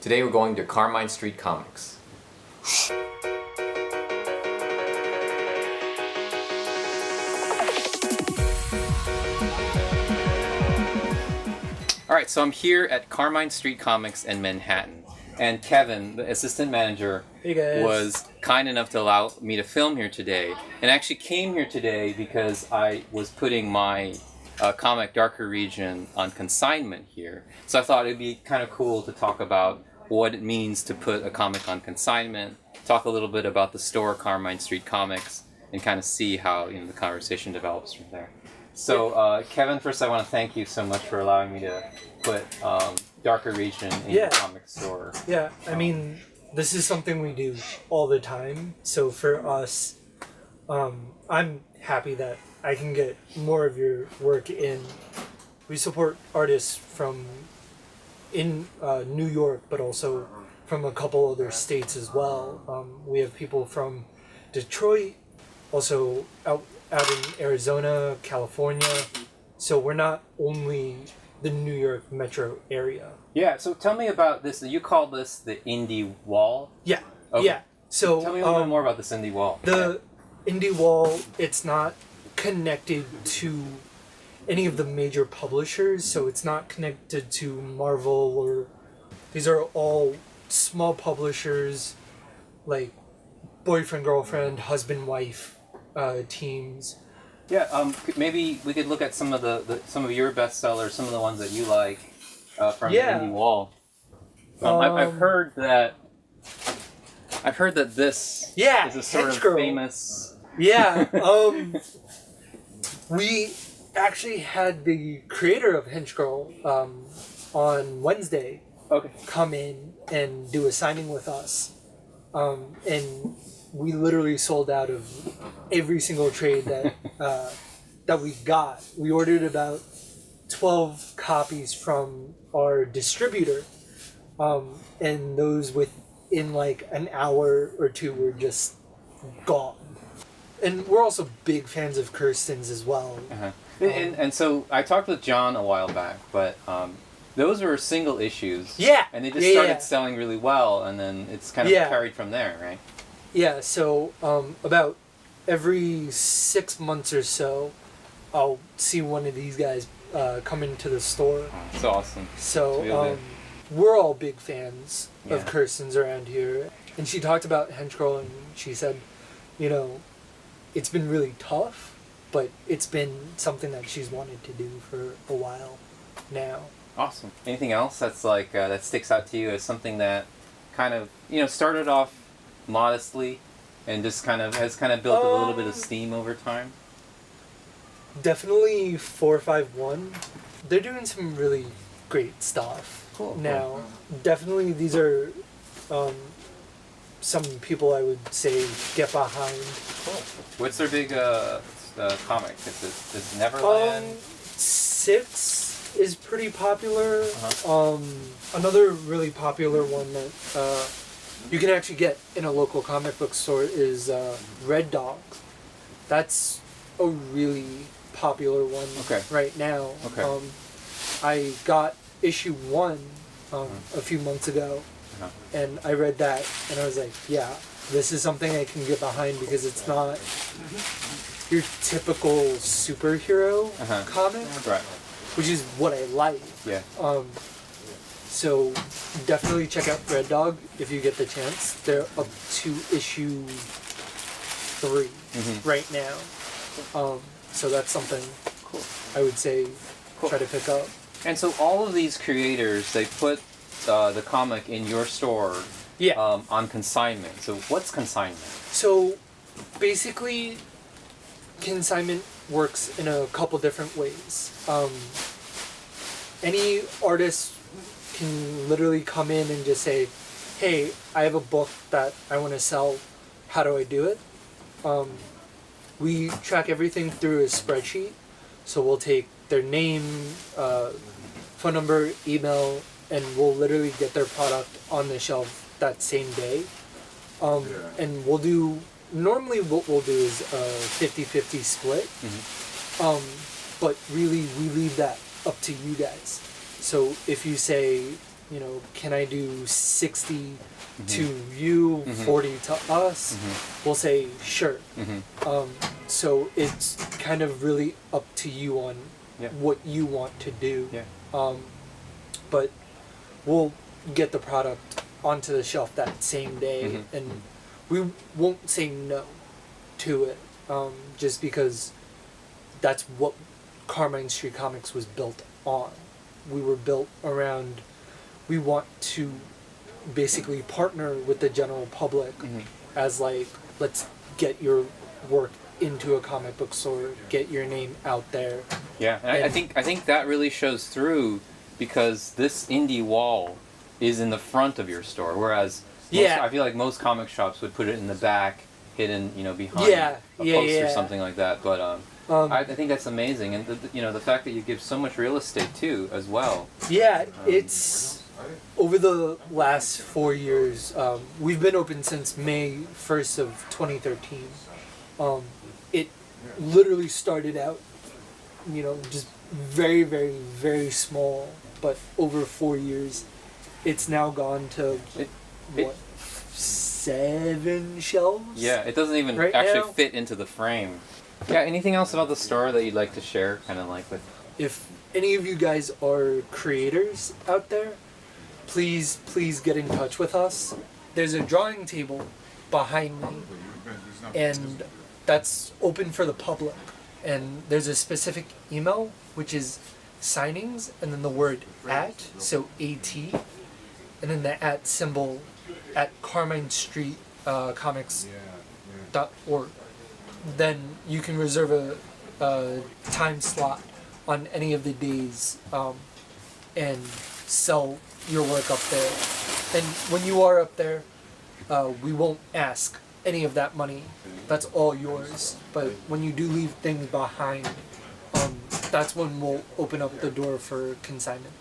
Today we're going to Carmine Street Comics. Alright, so I'm here at Carmine Street Comics in Manhattan. And Kevin, the assistant manager, hey guys, was kind enough to allow me to film here today. And actually came here today because I was putting my comic Darker Region on consignment here. So I thought it'd be kind of cool to talk about what it means to put a comic on consignment, talk a little bit about the store Carmine Street Comics, and kind of see how the conversation develops from there. So Kevin, first I want to thank you so much for allowing me to put Darker Region in the comic store. Yeah, I mean, this is something we do all the time. So for us, I'm happy that I can get more of your work in. We support artists from in New York, but also from a couple other states as well. We have people from Detroit, also out in Arizona, California. So we're not only the New York metro area. Yeah, so tell me about this. You call this the indie wall? Yeah, okay. Yeah. So tell me a little bit more about this indie wall. The indie wall, it's not connected to any of the major publishers, so it's not connected to Marvel or... These are all small publishers, like boyfriend, girlfriend, husband, wife teams. Yeah, maybe we could look at some of some of your bestsellers, some of the ones that you like from the indie wall. I've heard that this is a sort Henchgirl. of famous. Yeah, we actually had the creator of Henchgirl on Wednesday come in and do a signing with us, and we literally sold out of every single trade that we got. We ordered about 12 copies from our distributor, and those within like an hour or two were just gone. And we're also big fans of Kirsten's as well. Uh-huh. And so I talked with John a while back, but those were single issues. Yeah. And they just started selling really well, and then it's kind of carried from there, right? Yeah, so about every 6 months or so, I'll see one of these guys come into the store. Oh, that's awesome. So we're all big fans of Kirsten's around here. And she talked about Henchgirl, and she said, it's been really tough, but it's been something that she's wanted to do for a while now. Awesome. Anything else that's like that sticks out to you as something that kind of started off modestly and just has built a little bit of steam over time? Definitely 451. They're doing some really great stuff now. Definitely these are some people I would say get behind. Cool. What's their big comic? Is it Neverland? 6 is pretty popular. Another really popular one that you can actually get in a local comic book store is Red Dog. That's a really popular one right now. I got issue 1 a few months ago. And I read that, and I was like, yeah, this is something I can get behind because it's not your typical superhero comic, which is what I like. Yeah. So definitely check out Red Dog if you get the chance. They're up to issue 3 right now. So that's something I would say try to pick up. And so all of these creators, they put the comic in your store on consignment. So what's consignment? So basically, consignment works in a couple different ways. Any artist can literally come in and just say, hey, I have a book that I want to sell. How do I do it? We track everything through a spreadsheet. So we'll take their name, phone number, email, and we'll literally get their product on the shelf that same day. And we'll do, normally what we'll do is a 50-50 split. But really, we leave that up to you guys. So if you say, you know, can I do 60 to you, 40 to us? We'll say sure. So it's kind of really up to you on what you want to do. But we'll get the product onto the shelf that same day, and we won't say no to it, just because that's what Carmine Street Comics was built on. We were built around, we want to basically partner with the general public as like, let's get your work into a comic book store, get your name out there. Yeah, and I think that really shows through, because this indie wall is in the front of your store, whereas I feel like most comic shops would put it in the back, hidden, you know, behind a post or something like that. But I think that's amazing, and the fact that you give so much real estate too, as well. Yeah, it's over the last 4 years. We've been open since May 1st of 2013. It literally started out, you know, just very, very, very small, but over 4 years, it's now gone to what, 7 shelves? Yeah, it doesn't even fit into the frame. Yeah, anything else about the store that you'd like to share, kind of like with? If any of you guys are creators out there, please get in touch with us. There's a drawing table behind me, and that's open for the public. And there's a specific email, which is signings, and then the word @ so AT, and then the @ symbol at Carmine Street Comics.org. Then you can reserve a time slot on any of the days, and sell your work up there. And when you are up there, we won't ask any of that money. That's all yours. But when you do leave things behind, that's when we'll open up the door for consignment.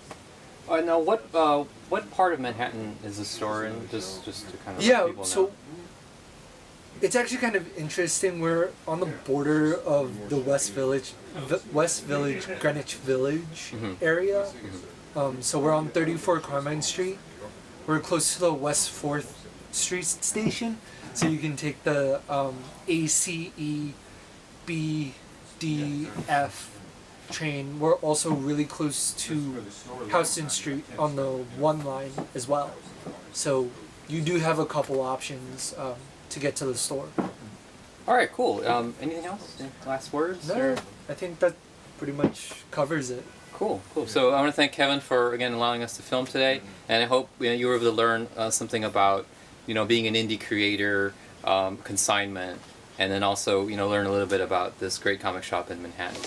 Now, what part of Manhattan is the store in? Just to kind of let people know. So it's actually kind of interesting. We're on the border of the West Village, Greenwich Village area. So we're on 34 Carmine Street. We're close to the West 4th Street station, so you can take the ACE-BDF train. We're also really close to Houston Street on the 1 line as well. So you do have a couple options to get to the store. All right, cool. Anything else? Any last words? No, I think that pretty much covers it. Cool. So I want to thank Kevin for, again, allowing us to film today, and I hope you were able to learn something about, being an indie creator, consignment, and then also, learn a little bit about this great comic shop in Manhattan.